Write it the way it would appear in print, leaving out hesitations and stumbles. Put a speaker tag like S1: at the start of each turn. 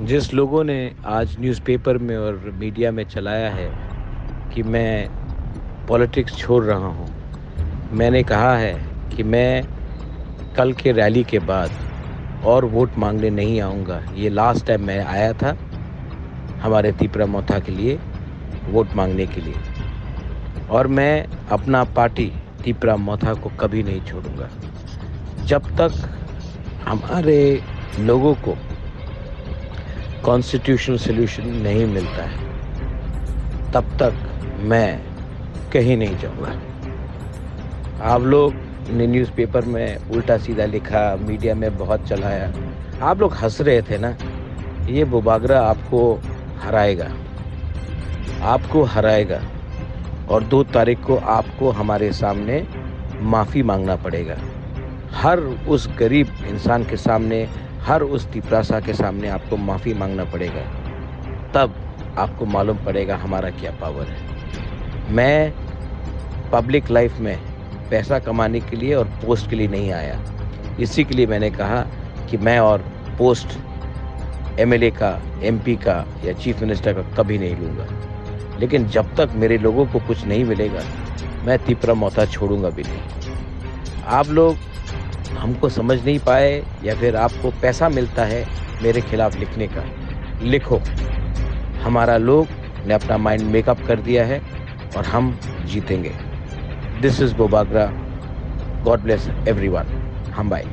S1: जिस लोगों ने आज न्यूज़पेपर में और मीडिया में चलाया है कि मैं पॉलिटिक्स छोड़ रहा हूँ, मैंने कहा है कि मैं कल के रैली के बाद और वोट माँगने नहीं आऊँगा। ये लास्ट टाइम मैं आया था हमारे तीपरा मोथा के लिए वोट माँगने के लिए और मैं अपना पार्टी तीपरा मोथा को कभी नहीं छोड़ूँगा। जब तक हमारे लोगों को कॉन्स्टिट्यूशनल सॉल्यूशन नहीं मिलता है, तब तक मैं कहीं नहीं जाऊँगा। आप लोग ने न्यूज़पेपर में उल्टा-सीधा लिखा, मीडिया में बहुत चलाया। आप लोग हँस रहे थे ना, ये बुबागरा आपको हराएगा, आपको हराएगा और 2 तारीख को आपको हमारे सामने माफ़ी माँगना पड़ेगा। हर उस गरीब इंसान के सामने, हर उस तिपरासा के सामने आपको माफ़ी माँगना पड़ेगा। तब आपको मालूम पड़ेगा हमारा क्या पावर है। मैं पब्लिक लाइफ में पैसा कमाने के लिए और पोस्ट के लिए नहीं आया। इसी के लिए मैंने कहा कि मैं और पोस्ट एमएलए का, एमपी का या चीफ मिनिस्टर का कभी नहीं लूँगा। लेकिन जब तक मेरे लोगों को कुछ नहीं मिलेगा, मैं तीपरा मोथा छोड़ूँगा भी नहीं। आप लोग हमको समझ नहीं पाए या फिर आपको पैसा मिलता है मेरे खिलाफ लिखने का, लिखो। हमारा लोग ने अपना माइंड मेकअप कर दिया है और हम जीतेंगे। This is Bubagra. God bless everyone. हम बाय।